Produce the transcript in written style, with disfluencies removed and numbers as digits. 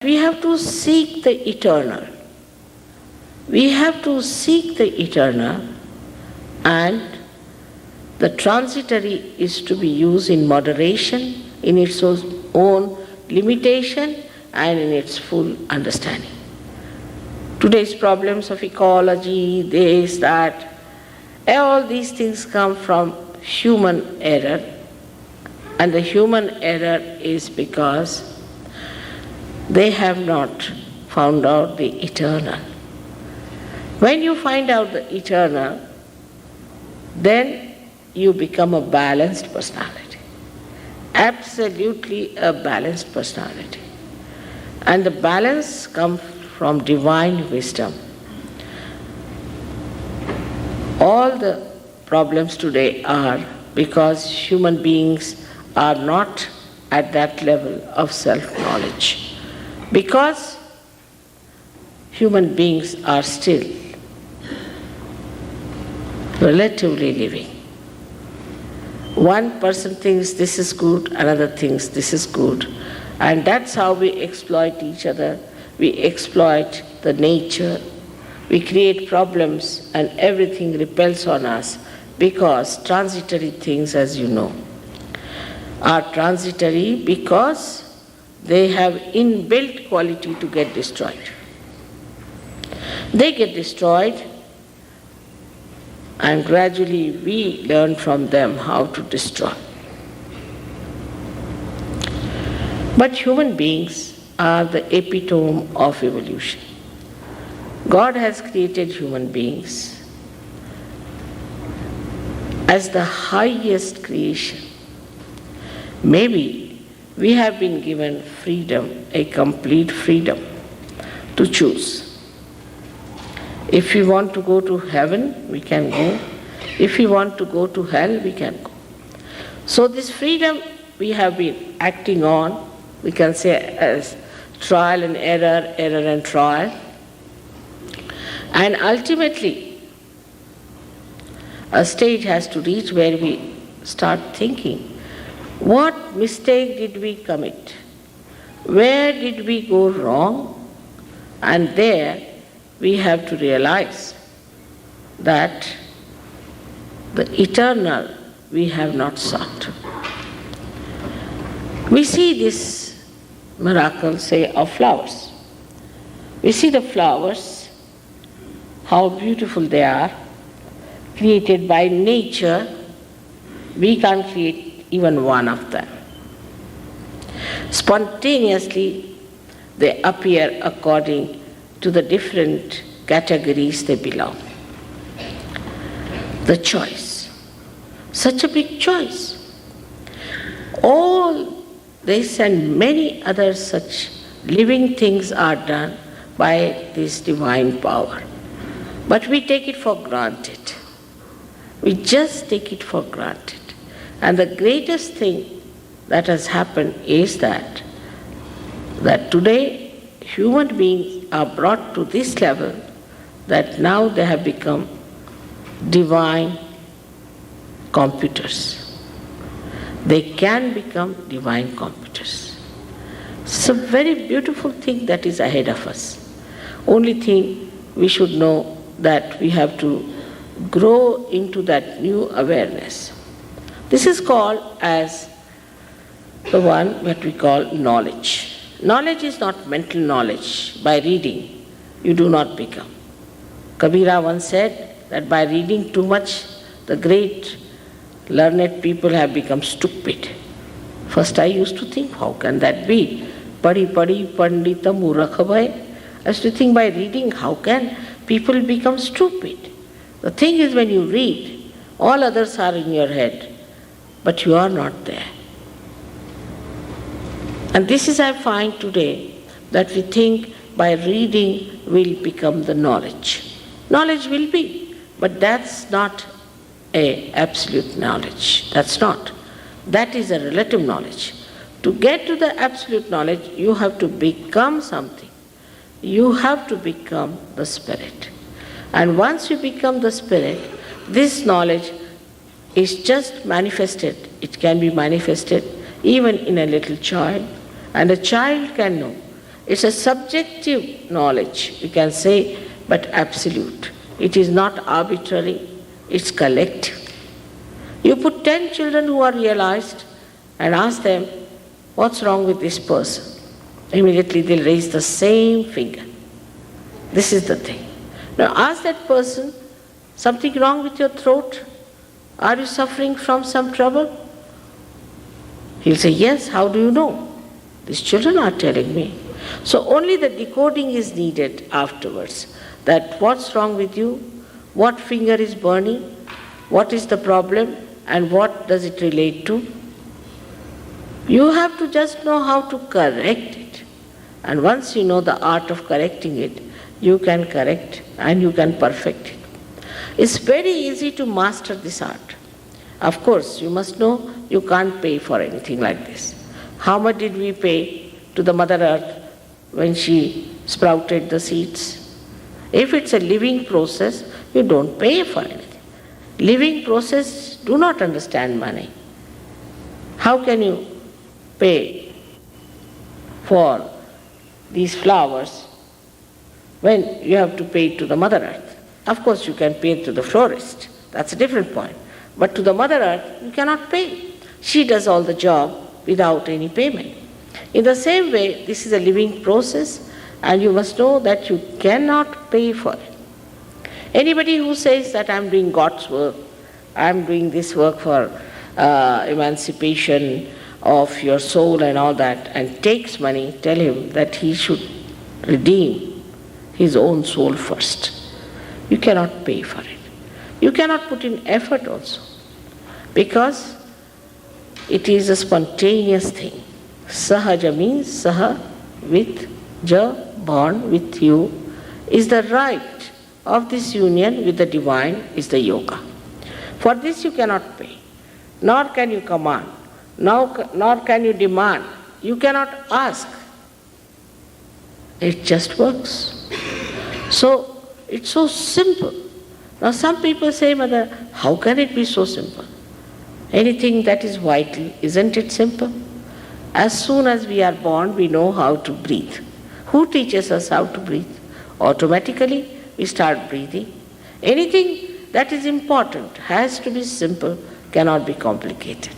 We have to seek the eternal. We have to seek the eternal, and the transitory is to be used in moderation, in its own limitation, and in its full understanding. Today's problems of ecology, this, that, all these things come from human error, and the human error is because they have not found out the eternal. When you find out the eternal, then you become a balanced personality. Absolutely a balanced personality. And the balance comes from divine wisdom. All the problems today are because human beings are not at that level of self-knowledge. Because human beings are still relatively living. One person thinks this is good, another thinks this is good. And that's how we exploit each other. We exploit the nature. We create problems and everything repels on us because transitory things, as you know, are transitory because they have inbuilt quality to get destroyed. They get destroyed, and gradually we learn from them how to destroy. But human beings are the epitome of evolution. God has created human beings as the highest creation. Maybe we have been given freedom, a complete freedom to choose. If we want to go to heaven, we can go. If we want to go to hell, we can go. So this freedom we have been acting on, we can say as trial and error, error and trial. And ultimately, a stage has to reach where we start thinking, what mistake did we commit? Where did we go wrong? And there we have to realize that the eternal we have not sought. We see this miracle, say, of flowers. We see the flowers, how beautiful they are, created by nature. We can't create even one of them. Spontaneously, they appear according to the different categories they belong. The choice, such a big choice. All this and many other such living things are done by this divine power. But we take it for granted. We just take it for granted. And the greatest thing that has happened is that today human beings are brought to this level that now they have become divine computers. They can become divine computers. It's a very beautiful thing that is ahead of us. Only thing we should know that we have to grow into that new awareness. This is called as the one that we call knowledge. Knowledge is not mental knowledge. By reading, you do not become. Kabira once said that by reading too much, the great learned people have become stupid. First I used to think, how can that be? Padi pandita murakh bhai. I used to think by reading, how can people become stupid? The thing is, when you read, all others are in your head, but you are not there. And this is, I find today, that we think by reading will become the knowledge. Knowledge will be, but that's not an absolute knowledge. That's not. That is a relative knowledge. To get to the absolute knowledge, you have to become something. You have to become the Spirit. And once you become the Spirit, this knowledge is just manifested. It can be manifested even in a little child, and a child can know It's a subjective knowledge, we can say, but absolute. It is not arbitrary, it's collective. You put 10 children who are realized and ask them, what's wrong with this person? Immediately they'll raise the same finger. This is the thing. Now ask that person, something wrong with your throat? Are you suffering from some trouble? He'll say, yes, how do you know? These children are telling me. So only the decoding is needed afterwards. That what's wrong with you? What finger is burning? What is the problem? And what does it relate to? You have to just know how to correct it. And once you know the art of correcting it, you can correct and you can perfect it. It's very easy to master this art. Of course, you must know you can't pay for anything like this. How much did we pay to the Mother Earth when she sprouted the seeds? If it's a living process, you don't pay for anything. Living process do not understand money. How can you pay for these flowers when you have to pay to the Mother Earth? Of course, you can pay to the florist. That's a different point. But to the Mother Earth, you cannot pay. She does all the job without any payment. In the same way, this is a living process, and you must know that you cannot pay for it. Anybody who says that I'm doing God's work, I'm doing this work for emancipation of your soul and all that, and takes money, tell him that he should redeem his own soul first. You cannot pay for it. You cannot put in effort also, because it is a spontaneous thing. Sahaja means saha, with, ja, born, with you, is the right of this union with the divine, is the yoga. For this you cannot pay, nor can you command, nor can you demand. You cannot ask. It just works. So it's so simple. Now some people say, Mother, how can it be so simple? Anything that is vital, isn't it simple? As soon as we are born, we know how to breathe. Who teaches us how to breathe? Automatically, we start breathing. Anything that is important has to be simple, cannot be complicated.